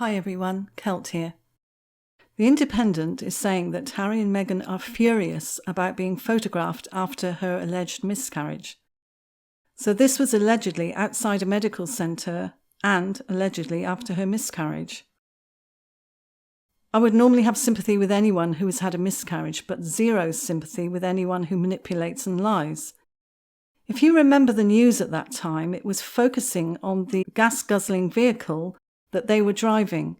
Hi everyone, Kelt here. The Independent is saying that Harry and Meghan are furious about being photographed after her alleged miscarriage. So this was allegedly outside a medical centre and allegedly after her miscarriage. I would normally have sympathy with anyone who has had a miscarriage, but zero sympathy with anyone who manipulates and lies. If you remember the news at that time, it was focusing on the gas-guzzling vehicle that they were driving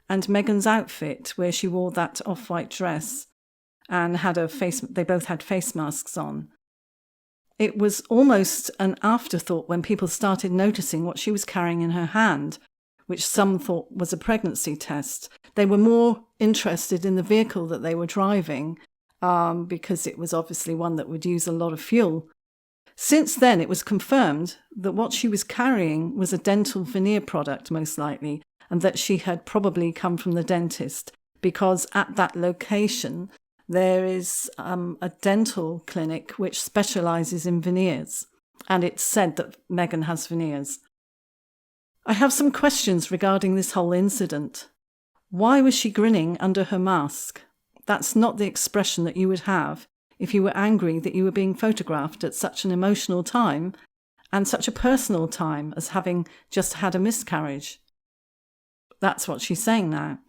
and Meghan's outfit, where she wore that off-white dress and they both had face masks on. It was almost an afterthought when people started noticing what she was carrying in her hand, which some thought was a pregnancy test. They were more interested in the vehicle that they were driving because it was obviously one that would use a lot of fuel. Since then, it was confirmed that what she was carrying was a dental veneer product, most likely, and that she had probably come from the dentist, because at that location there is a dental clinic which specialises in veneers, and it's said that Meghan has veneers. I have some questions regarding this whole incident. Why was she grinning under her mask? That's not the expression that you would have if you were angry that you were being photographed at such an emotional time and such a personal time as having just had a miscarriage. That's what she's saying now.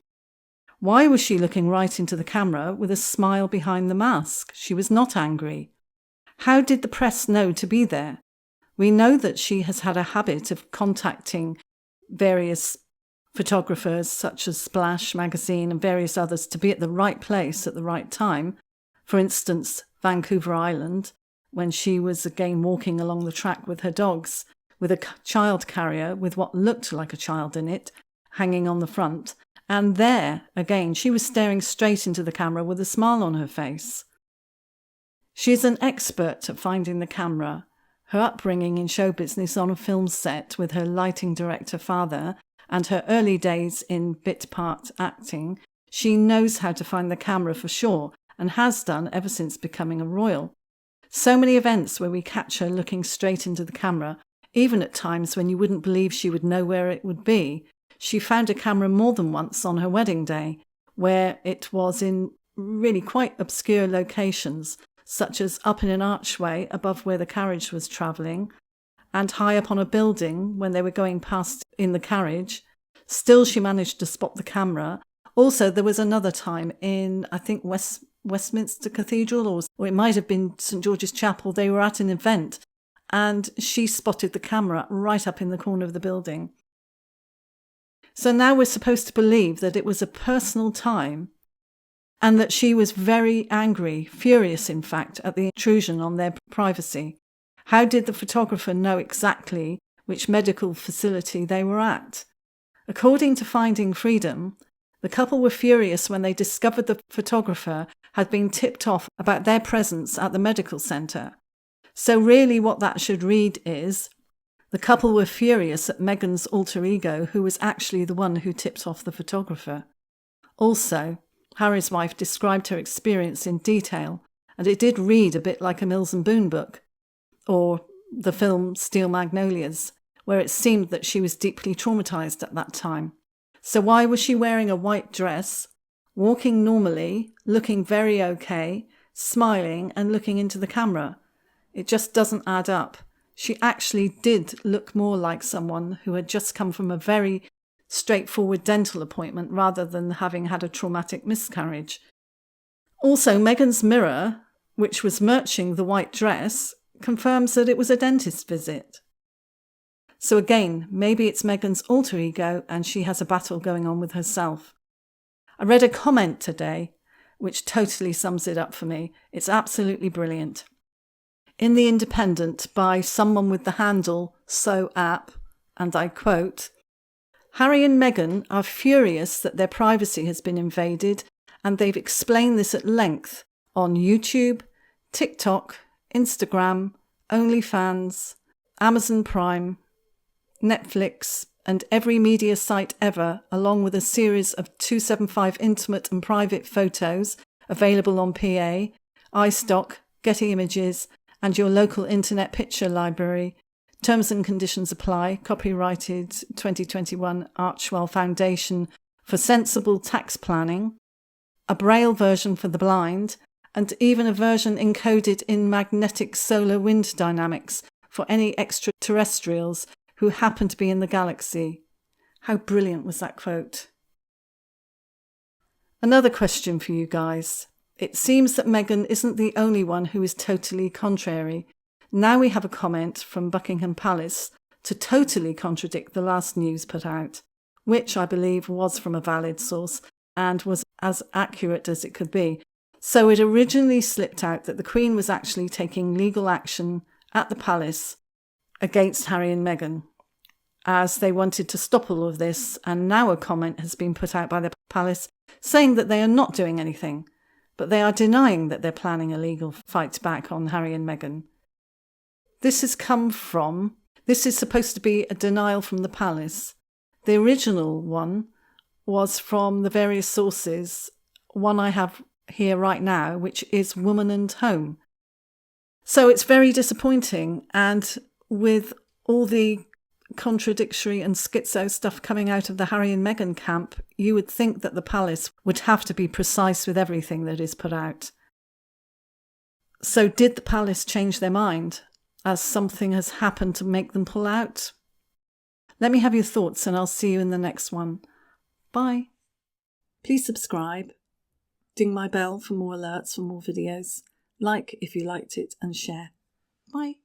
Why was she looking right into the camera with a smile behind the mask? She was not angry. How did the press know to be there? We know that she has had a habit of contacting various photographers such as Splash magazine and various others to be at the right place at the right time. For instance, Vancouver Island, when she was again walking along the track with her dogs, with a child carrier with what looked like a child in it, hanging on the front. And there, again, she was staring straight into the camera with a smile on her face. She is an expert at finding the camera. Her upbringing in show business on a film set with her lighting director father and her early days in bit part acting, she knows how to find the camera for sure, and has done ever since becoming a royal. So many events where we catch her looking straight into the camera, even at times when you wouldn't believe she would know where it would be. She found a camera more than once on her wedding day, where it was in really quite obscure locations, such as up in an archway above where the carriage was travelling, and high up on a building when they were going past in the carriage. Still, she managed to spot the camera. Also, there was another time in, I think, Westminster Cathedral, or it might have been St George's Chapel. They were at an event and she spotted the camera right up in the corner of the building. So now we're supposed to believe that it was a personal time and that she was very angry, furious in fact, at the intrusion on their privacy. How did the photographer know exactly which medical facility they were at? According to Finding Freedom, the couple were furious when they discovered the photographer had been tipped off about their presence at the medical centre. So really what that should read is, the couple were furious at Meghan's alter ego, who was actually the one who tipped off the photographer. Also, Harry's wife described her experience in detail, and it did read a bit like a Mills and Boon book, or the film Steel Magnolias, where it seemed that she was deeply traumatised at that time. So why was she wearing a white dress, walking normally, looking very okay, smiling and looking into the camera? It just doesn't add up. She actually did look more like someone who had just come from a very straightforward dental appointment rather than having had a traumatic miscarriage. Also, Meghan's mirror, which was matching the white dress, confirms that it was a dentist visit. So again, maybe it's Meghan's alter ego and she has a battle going on with herself. I read a comment today which totally sums it up for me. It's absolutely brilliant. In The Independent by someone with the handle SoApp, and I quote, "Harry and Meghan are furious that their privacy has been invaded, and they've explained this at length on YouTube, TikTok, Instagram, OnlyFans, Amazon Prime, Netflix, and every media site ever, along with a series of 275 intimate and private photos available on PA, iStock, Getty Images, and your local internet picture library. Terms and conditions apply. Copyrighted 2021 Archwell Foundation for sensible tax planning, a Braille version for the blind, and even a version encoded in magnetic solar wind dynamics for any extraterrestrials who happen to be in the galaxy. How brilliant was that quote? Another question for you guys. It seems that Meghan isn't the only one who is totally contrary. Now we have a comment from Buckingham Palace to totally contradict the last news put out, which I believe was from a valid source and was as accurate as it could be. So it originally slipped out that the Queen was actually taking legal action at the palace against Harry and Meghan, as they wanted to stop all of this, and now a comment has been put out by the palace saying that they are not doing anything, but they are denying that they're planning a legal fight back on Harry and Meghan. This is supposed to be a denial from the palace. The original one was from the various sources, one I have here right now, which is Woman and Home. So it's very disappointing, and with all the contradictory and schizo stuff coming out of the Harry and Meghan camp, you would think that the palace would have to be precise with everything that is put out. So did the palace change their mind, as something has happened to make them pull out? Let me have your thoughts, and I'll see you in the next one. Bye. Please subscribe, ding my bell for more alerts for more videos, like if you liked it, and share. Bye.